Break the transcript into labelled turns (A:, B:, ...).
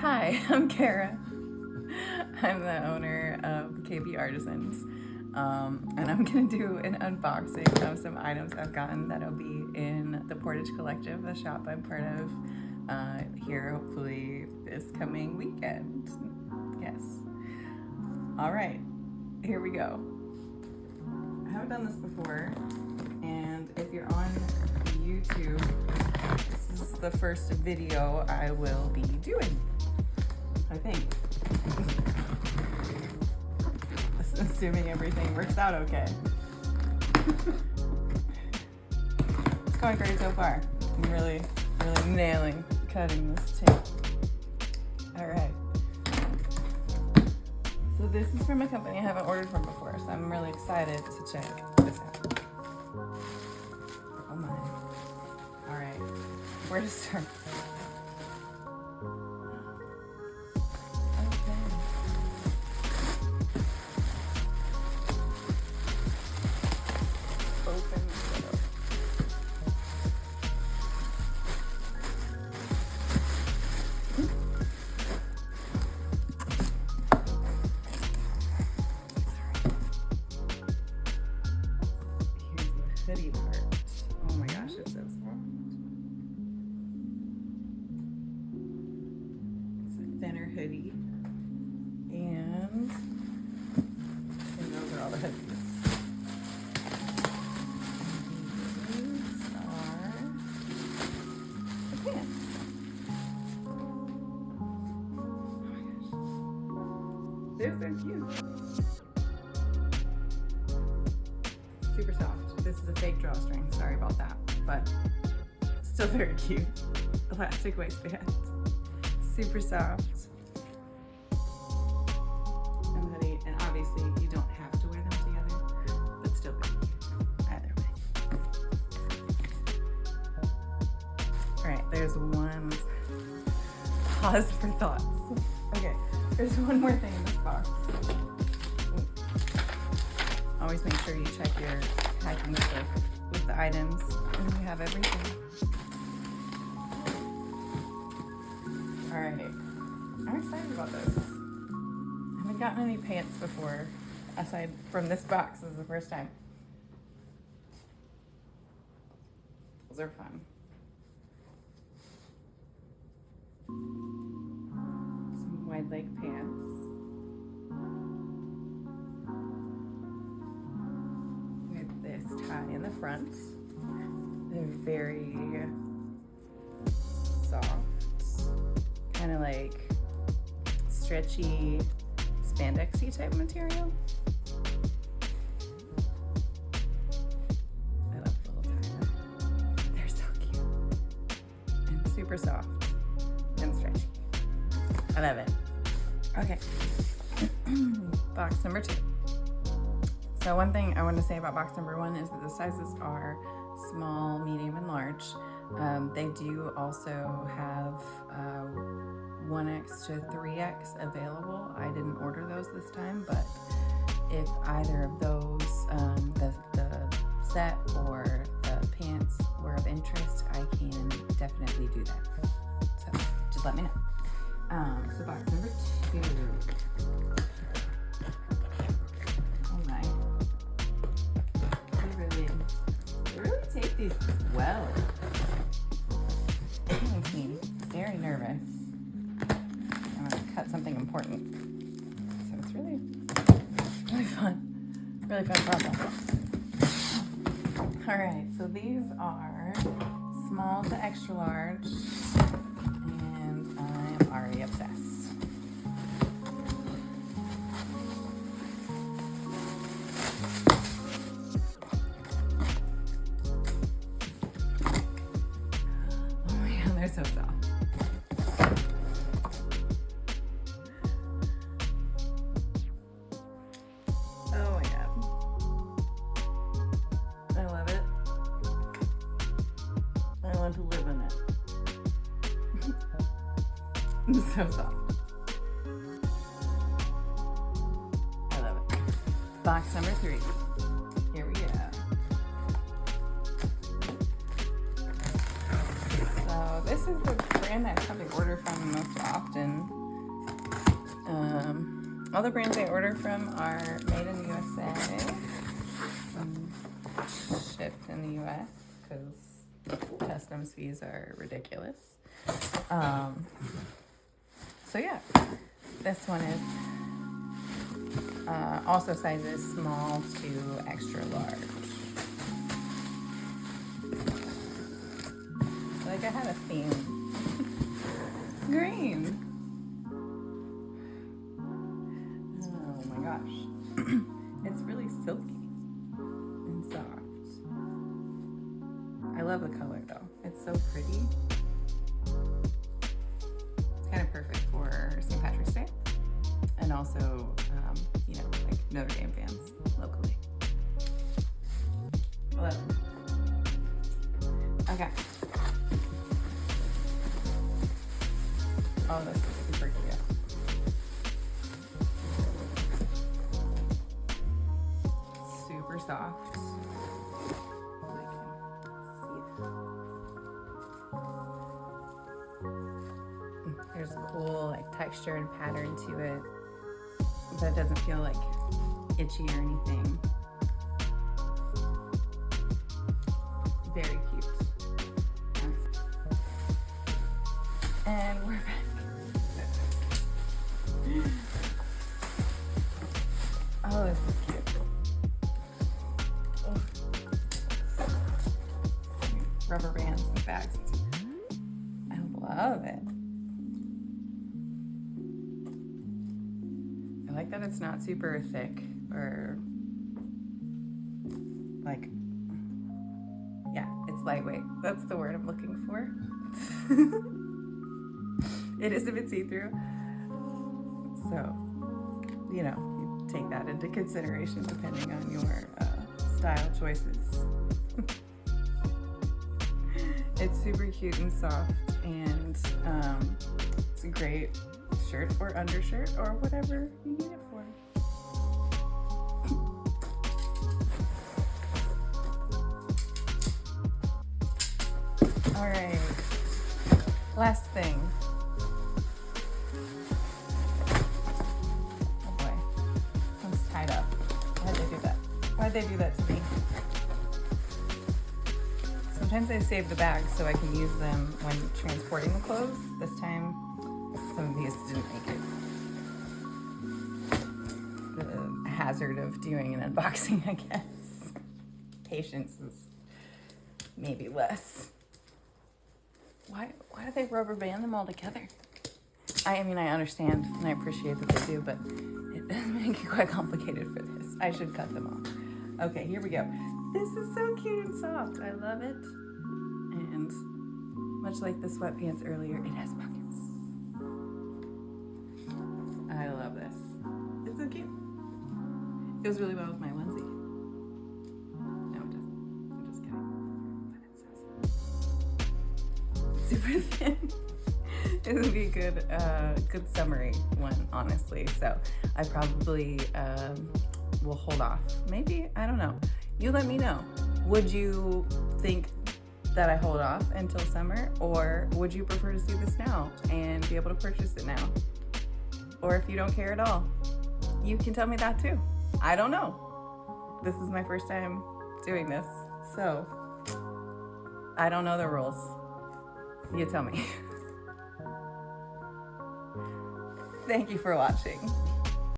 A: Hi, I'm Kara. I'm the owner of KB Artisans, and I'm gonna do an unboxing of some items I've gotten that'll be in the Portage Collective, the shop I'm part of, here hopefully this coming weekend. Yes. All right, here we go. I haven't done this before, and if you're on YouTube, this is the first video I will be doing, I think. Assuming everything works out okay. It's going great so far. I'm really nailing cutting this tape. All right. So this is from a company I haven't ordered from before, so I'm really excited to check this out. Oh my. All right. Where to start? Hoodie part. Oh my gosh, it's so soft. It's a thinner hoodie. And those are all the hoodies. These are the pants. Oh my gosh. They're so cute. Super soft. This is a fake drawstring, sorry about that, but still very cute. Elastic waistband. Super soft. And hoodie, and obviously you don't have to wear them together, but still very cute either way. Alright, there's one. Pause for thoughts. Okay, there's one more thing in this box. Always make sure you check your packing slip with the items and you have everything. Alright, I'm excited about this. I haven't gotten any pants before, aside from this box. This is the first time. Those are fun. Some wide leg pants. Tie in the front. They're very soft, kind of like stretchy, spandexy type material. I love the little tie. They're so cute and super soft and stretchy. I love it. Okay, box number 2. So one thing I want to say about box number 1 is that the sizes are small, medium, and large. They do also have 1X to 3X available. I didn't order those this time, but if either of those, the set or the pants were of interest, I can definitely do that. So just let me know. So box number 2. Take these well. It makes me very nervous. I'm gonna cut something important. So it's really fun. Really fun process. Alright, so these are small to extra large, and I'm already obsessed. They're so soft. Oh my god. I love it. I want to live in it. It's so soft. I love it. Box number 3. Here we go. This is the brand I probably order from most often. All the brands I order from are made in the USA, shipped in the US because customs fees are ridiculous. So yeah, this one is also sizes small to extra large. Like I had a theme. Green. Oh my gosh. It's really silky and soft. I love the color though. It's so pretty. It's kind of perfect for St. Patrick's Day. And also, you know, like Notre Dame fans locally. I love it. Okay. Oh, this is super cute. Super soft. I can see it. There's a cool like texture and pattern to it, but it doesn't feel like itchy or anything. Very cute. And we're back. Oh, this is cute. Oh. Rubber bands and bags. I love it. I like that it's not super thick or like, yeah, it's lightweight. That's the word I'm looking for. It is a bit see-through. So, you know, you take that into consideration depending on your style choices. It's super cute and soft, and it's a great shirt or undershirt or whatever you need it for. All right, last thing. Oh boy, one's tied up. Why'd they do that? Why'd they do that to me? Sometimes I save the bags so I can use them when transporting the clothes. This time, some of these didn't make it. The hazard of doing an unboxing, I guess. Patience is maybe less. Why do they rubber band them all together? I mean, I understand and I appreciate that they do, but it does make it quite complicated for this. I should cut them off. Okay, here we go. This is so cute and soft. I love it. And much like the sweatpants earlier, it has pockets. I love this. It's so cute. It goes really well with my onesie. No, it doesn't. I'm just kidding. But it says it. Super thin. It would be a good summary one, honestly. So I probably will hold off. Maybe, I don't know. You let me know. Would you think that I hold off until summer, or would you prefer to see this now and be able to purchase it now? Or if you don't care at all, you can tell me that too. I don't know. This is my first time doing this, so I don't know the rules. You tell me. Thank you for watching.